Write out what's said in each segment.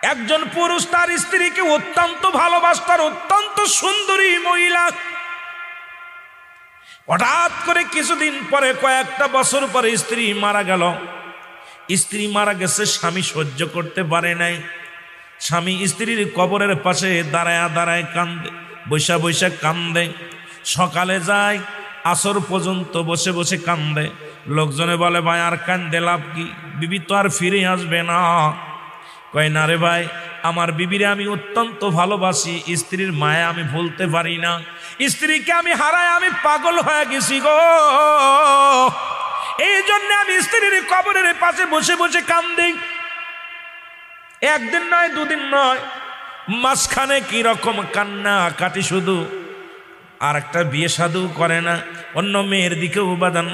একজন পুরুষ তার স্ত্রীকে অত্যন্ত ভালোবাসতার, অত্যন্ত সুন্দরী মহিলা। হঠাৎ করে কিছুদিন পরে, কয়েকটা বছর পরে স্ত্রী মারা গেল। স্ত্রী মারা গেছে, স্বামী সহ্য করতে পারে নাই। স্বামী স্ত্রীর কবরের পাশে দাঁড়ায় দাঁড়ায় কান্দে, বৈশা বৈশা কান্দে। সকালে যায়, আসর পর্যন্ত বসে বসে কান্দে। লোকজনে বলে, ভাই আর কান্দে লাভ কি, বিবি তো আর ফিরে আসবে না। কয় না রে ভাই, আমার বিবিরে আমি অত্যন্ত ভালোবাসি, স্ত্রীর মায়া আমি ভুলতে পারি না। স্ত্রীকে আমি হারায় আমি পাগল হয়ে গেছি গো, এই জন্য আমি স্ত্রীর কবরের পাশে বসে বসে কান্দি। একদিন নয়, দুদিন নয়, মাঝখানে কি রকম কান্না কাটি শুধু। আর একটা বিয়ে সাধু করে না, অন্য মেয়ের দিকে উপাদান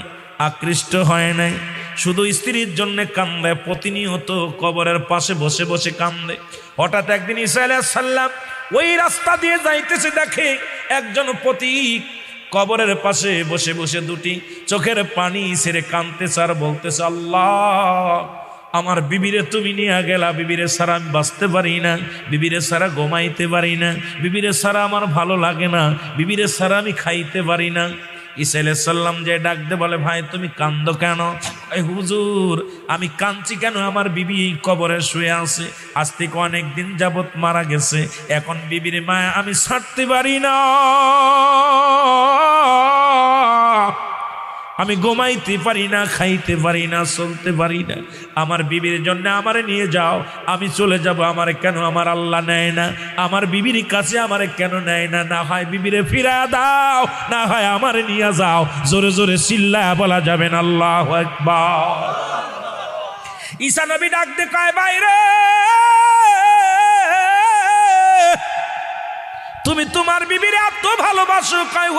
আকৃষ্ট হয় নাই, শুধু স্ত্রীর জন্য কান্দে, প্রতিনিয়ত কবরের পাশে বসে বসে কান্দে। হঠাৎ একদিন ঈসা আলাইহিস সালাম ওই রাস্তা দিয়ে যাইতেছে, দেখে একজন পথিক কবরের পাশে বসে বসে দুটি চোখের পানি ছেড়ে কাঁদতেছে আর বলতেছে, আল্লাহ, আমার বিবিরে তুমি নিয়ে গেলা, বিবিরে ছাড়া আমি বাঁচতে পারি না, বিবিরে ছাড়া ঘুমাইতে পারি না, বিবিরে ছাড়া আমার ভালো লাগে না, বিবিরে ছাড়া আমি খাইতে পারি না। ঈসা আলাইহিস সালাম যে ডাকতে বলে, ভাই তুমি কান্দো কেন? হুজুর, আমি কাঁদছি কেন, আমার বিবি কবরে শুয়ে আছে, আজ থেকে অনেক দিন যাবত মারা গেছে, এখন বিবির মায়া আমি ছাড়তে পারি না, আমি ঘুমাইতে পারি না, খাইতে পারি না, চলতে পারি না, আমার বিবির জন্য আমারে নিয়ে যাও, আমি চলে যাব। আমারে কেন আমার আল্লাহ নেয় না? আমার বিবির কাছে আমারে কেন নেয় না? না হয় বিবিরে ফিরা দাও, না হয় আমারে নিয়ে যাও। জোরে জোরে চিল্লায়া বলা যাবেন আল্লাহু আকবার। ঈসা নবী ডাক দিয়ে কয়, বাইরে তুমি তোমার বিবিরে এত ভালোবাসো? কয়